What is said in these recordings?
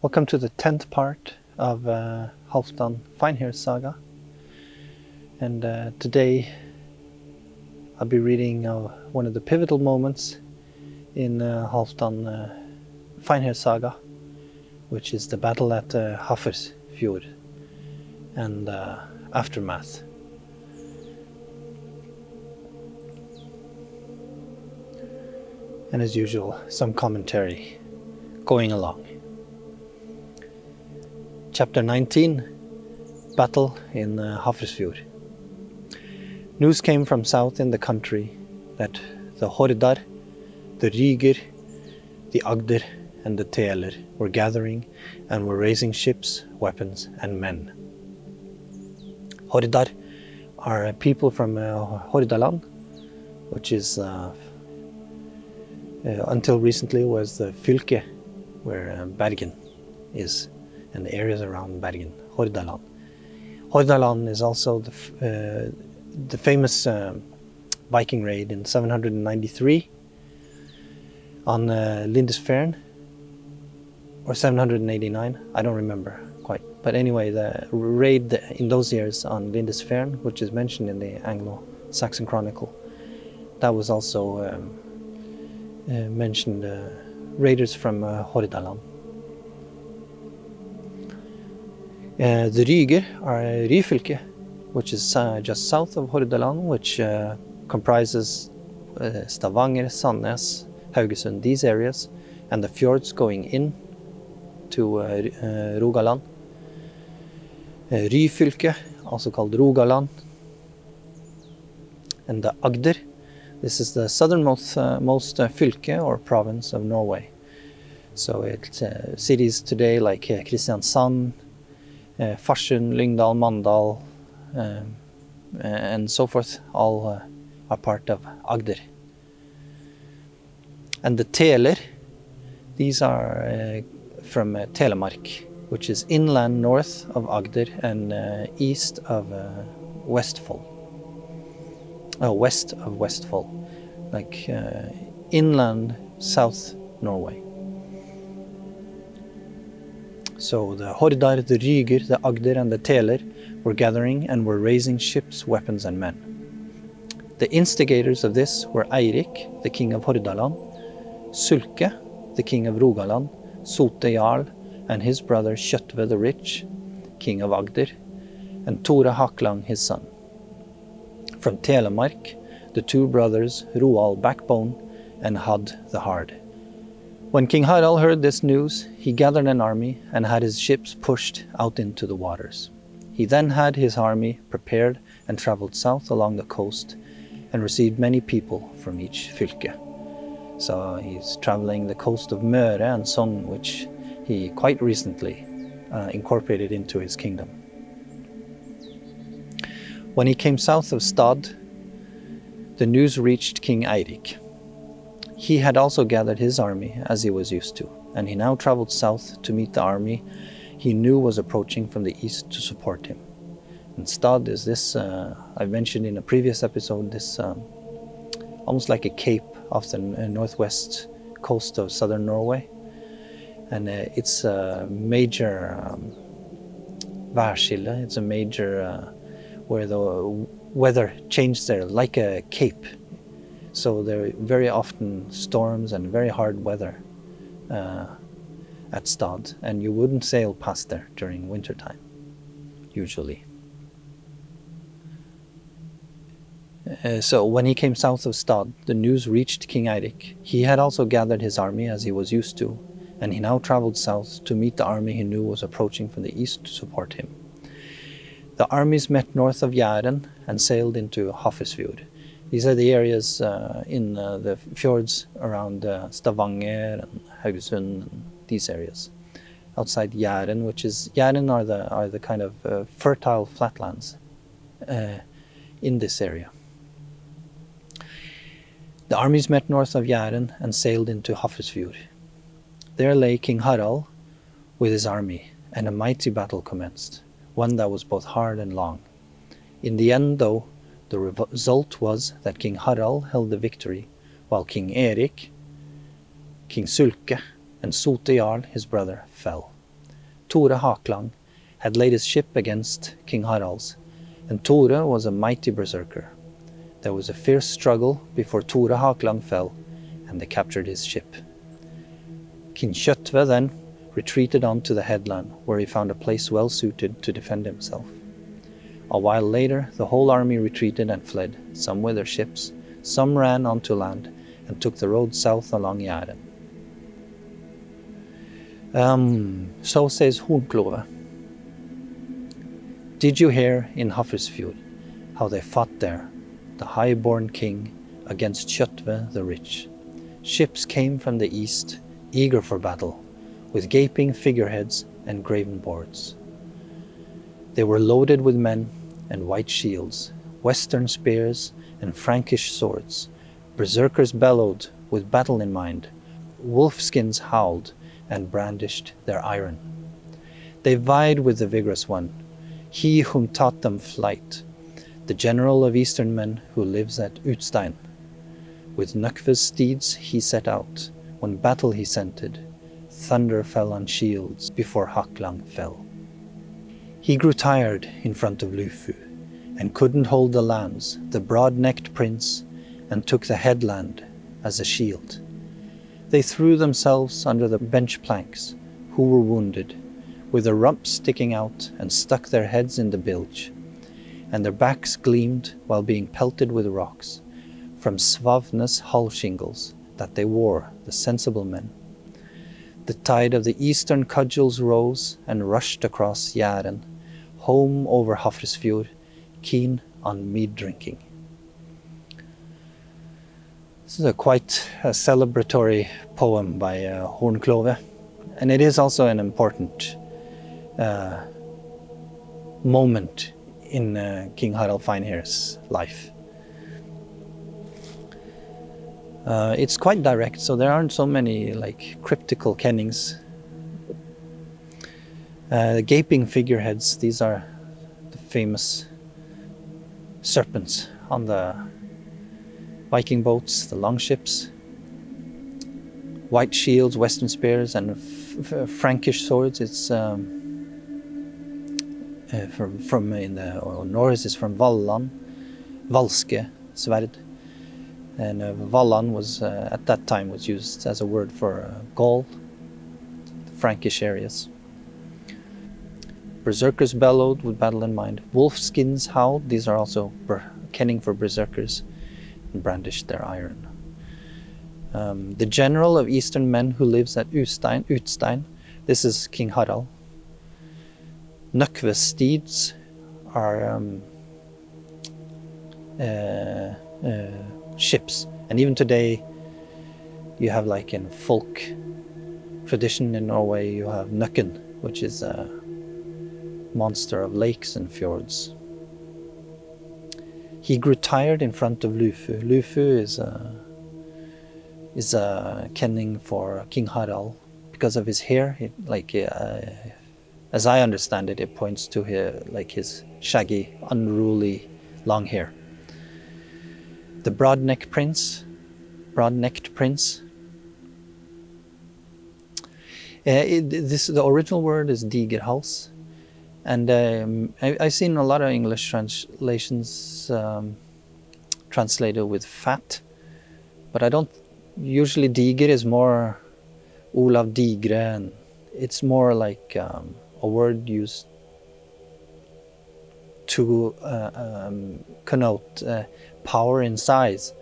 Welcome to the 10th part of Halfdan Finehair Saga, and today I'll be reading one of the pivotal moments in Halfdan Finehair Saga, which is the battle at Hafrsfjord and aftermath. And as usual, some commentary going along. Chapter 19, Battle in Hafrsfjord. News came from south in the country that the Hordar, the Ryger, the Agder and the Teler were gathering and were raising ships, weapons and men. Hordar are people from Hordaland, which is until recently was the fylke where Bergen is, and the areas around Bergen, Hordaland. Hordaland is also the famous Viking raid in 793 on Lindisfarne, or 789, I don't remember quite. But anyway, the raid in those years on Lindisfarne, which is mentioned in the Anglo-Saxon Chronicle, that was also mentioned raiders from Hordaland. The Ryger are Ryfylke, which is just south of Hordaland, which comprises Stavanger, Sandnes, Haugesund, these areas, and the fjords going in to Rogaland. Ryfylke, also called Rogaland, and the Agder. This is the southernmost fylke or province of Norway. So it's cities today like Kristiansand, Farsund, Lyngdal, Mandal, and so forth, all are part of Agder. And the Teler, these are from Telemark, which is inland north of Agder and east of Vestfold. West of Vestfold, like inland South Norway. So the Hordar, the Ryger, the Agder and the Teler were gathering and were raising ships, weapons and men. The instigators of this were Eirik, the king of Hordaland, Sulke, the king of Rogaland, Sote Jarl and his brother Kjotve the Rich, king of Agder, and Tore Haklang, his son. From Telemark, the two brothers Roald Backbone and Had the Hard. When King Harald heard this news, he gathered an army and had his ships pushed out into the waters. He then had his army prepared and travelled south along the coast and received many people from each fylke. So he's travelling the coast of Møre and Sogn, which he quite recently incorporated into his kingdom. When he came south of Stad, the news reached King Eirik. He had also gathered his army as he was used to, and he now travelled south to meet the army he knew was approaching from the east to support him. And Stad is this, I mentioned in a previous episode, this almost like a cape off the northwest coast of southern Norway. And it's a major værskille, it's a major where the weather changed there like a cape. So there are very often storms and very hard weather at Stad, and you wouldn't sail past there during wintertime, usually. So when he came south of Stad, the news reached King Eirik. He had also gathered his army as he was used to, and he now travelled south to meet the army he knew was approaching from the east to support him. The armies met north of Jæren and sailed into Hafrsfjord. These are the areas in the fjords around Stavanger and Haugesund and these areas. Outside Jæren, Jæren are the kind of fertile flatlands in this area. The armies met north of Jæren and sailed into Hafrsfjord. There lay King Harald with his army, and a mighty battle commenced, one that was both hard and long. In the end, though, the result was that King Harald held the victory, while King Erik, King Sulke, and Sote Jarl, his brother, fell. Tore Haklang had laid his ship against King Harald's, and Tore was a mighty berserker. There was a fierce struggle before Tore Haklang fell, and they captured his ship. King Kjotve then retreated on to the headland, where he found a place well suited to defend himself. A while later, the whole army retreated and fled, some with their ships, some ran onto land and took the road south along Jæren. So says Hornklove. Did you hear in Hafrsfjord how they fought there, the high-born king against Kjotve the rich? Ships came from the east, eager for battle, with gaping figureheads and graven boards. They were loaded with men and white shields, western spears and Frankish swords. Berserkers bellowed with battle in mind. Wolfskins howled and brandished their iron. They vied with the vigorous one, he whom taught them flight, the general of eastern men who lives at Utstein. With Nökkve's steeds he set out, when battle he scented, thunder fell on shields before Haklang fell. He grew tired in front of Lufu, and couldn't hold the lands, the broad-necked prince, and took the headland as a shield. They threw themselves under the bench planks, who were wounded, with their rumps sticking out, and stuck their heads in the bilge, and their backs gleamed while being pelted with rocks, from Svavne's hull shingles that they wore, the sensible men. The tide of the eastern cudgels rose and rushed across Jæren, home over Hafrsfjord, keen on mead drinking. This is quite a celebratory poem by Hornklove, and it is also an important moment in King Harald Finehair's life. It's quite direct, so there aren't so many like cryptical kennings. The gaping figureheads, these are the famous serpents on the Viking boats, the longships. White shields, western spears, and Frankish swords. It's from in the Norse is from Vallan, Valske sverd, and Vallan was at that time was used as a word for Gaul, the Frankish areas. Berserkers bellowed with battle in mind. Wolfskins howled. These are also kenning for berserkers, and brandished their iron. The general of eastern men who lives at Utstein, this is King Harald. Nökkve's steeds are ships, and even today you have, like in folk tradition in Norway, you have Nøkken, which is a monster of lakes and fjords. He grew tired in front of Lufu. Lufu is a kenning for King Harald because of his hair. As I understand it, it points to his shaggy, unruly, long hair. The broad-necked prince. The original word is digerhals, and I've seen a lot of English translations translated with fat, but I don't. Usually, diger is more Olav Digre, and it's more like a word used to connote power in size.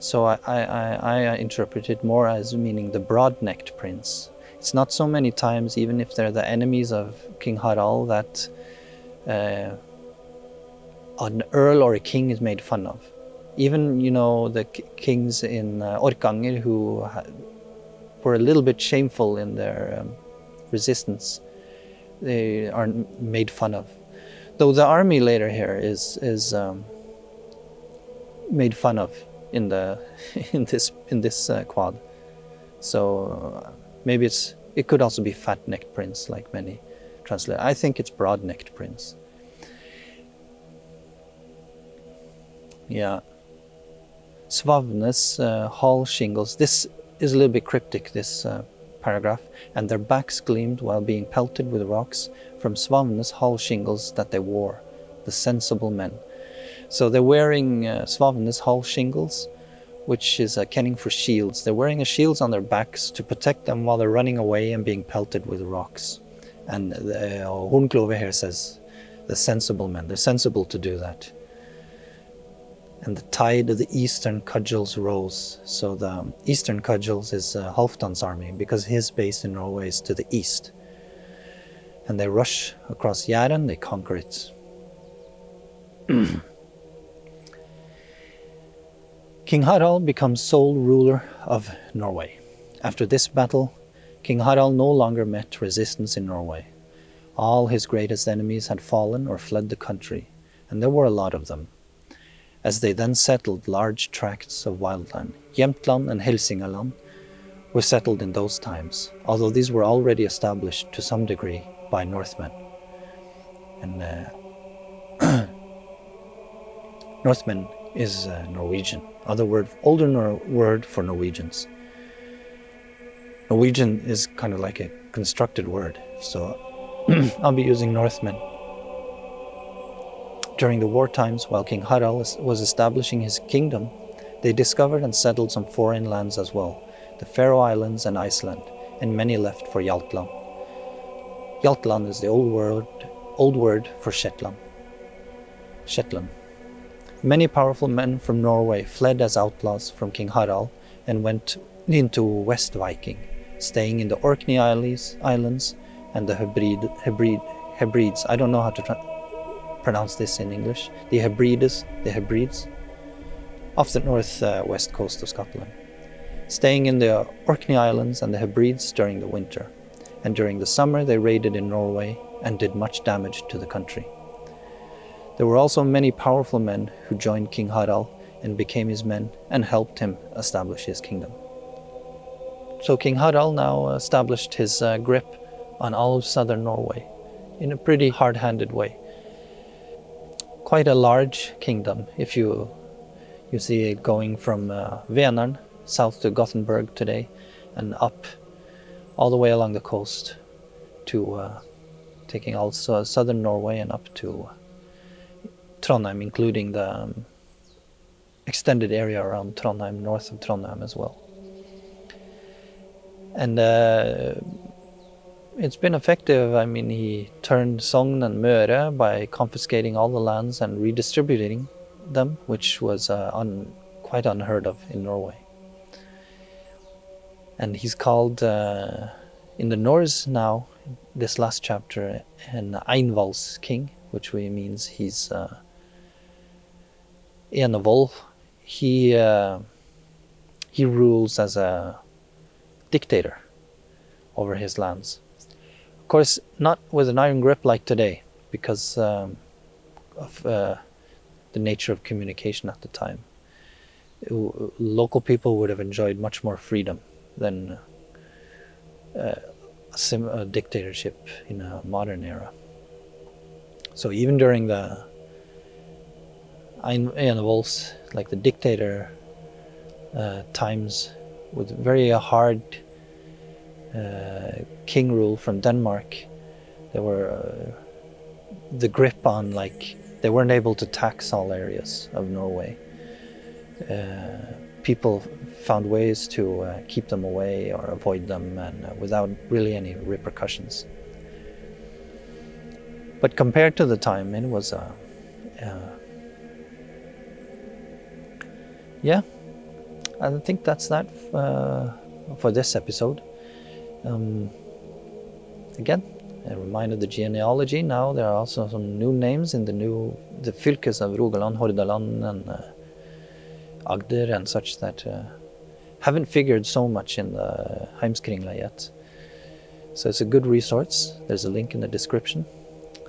So I interpret it more as meaning the broad-necked prince. It's not so many times, even if they're the enemies of King Harald, that an earl or a king is made fun of. Even, the kings in Orkanger who were a little bit shameful in their resistance, they are made fun of. Though the army later here is made fun of in this quad. So maybe it could also be fat-necked prince, like many translate. I think it's broad-necked prince. Yeah. Svavne's hull shingles. This is a little bit cryptic, this paragraph, and their backs gleamed while being pelted with rocks from Svavenes hall shingles that they wore, the sensible men. So they're wearing Svavenes hall shingles, which is a kenning for shields. They're wearing shields on their backs to protect them while they're running away and being pelted with rocks. And Hornklove here says, the sensible men, they're sensible to do that. And the tide of the eastern cudgels rose. So the eastern cudgels is Halfdan's army, because his base in Norway is to the east. And they rush across Jæren, they conquer it. King Harald becomes sole ruler of Norway. After this battle, King Harald no longer met resistance in Norway. All his greatest enemies had fallen or fled the country, and there were a lot of them, as they then settled large tracts of wildland. Jämtland and Hälsingeland were settled in those times, although these were already established to some degree by Northmen. And Northmen is Norwegian, older word for Norwegians. Norwegian is kind of like a constructed word, so I'll be using Northmen. During the war times, while King Harald was establishing his kingdom, they discovered and settled some foreign lands as well, the Faroe Islands and Iceland, and many left for Hjaltland. Hjaltland is the old word for Shetland. Many powerful men from Norway fled as outlaws from King Harald and went into West Viking, staying in the Orkney Islands and the Hebrides. I don't know how to pronounce this in English. The Hebrides, off the north-west coast of Scotland, staying in the Orkney Islands and the Hebrides during the winter. And during the summer they raided in Norway and did much damage to the country. There were also many powerful men who joined King Harald and became his men and helped him establish his kingdom. So King Harald now established his grip on all of southern Norway in a pretty hard-handed way. Quite a large kingdom, if you see it going from Vänern south to Gothenburg today and up all the way along the coast to taking also southern Norway and up to Trondheim, including the extended area around Trondheim, north of Trondheim as well. And it's been effective. I mean, he turned Sogn and Møre by confiscating all the lands and redistributing them, which was quite unheard of in Norway. And he's called, in the Norse now, this last chapter, an Einvalds king, which means he's Enevold. He rules as a dictator over his lands. Of course, not with an iron grip like today, because of the nature of communication at the time. Local people would have enjoyed much more freedom than a dictatorship in a modern era. So even during the Enevolds, like the dictator times, with very hard king rule from Denmark, there were the grip on, like, they weren't able to tax all areas of Norway. People found ways to keep them away or avoid them, and without really any repercussions. But compared to the time, it was yeah, I think that's that for this episode. Again, a reminder of the genealogy. Now there are also some new names in the fylkes of Rogaland, Hordaland, and Agder and such that haven't figured so much in the Heimskringla yet. So it's a good resource. There's a link in the description.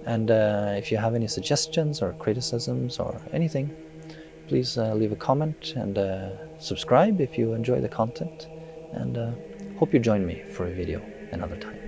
And if you have any suggestions or criticisms or anything, please leave a comment and subscribe if you enjoy the content. And hope you join me for a video another time.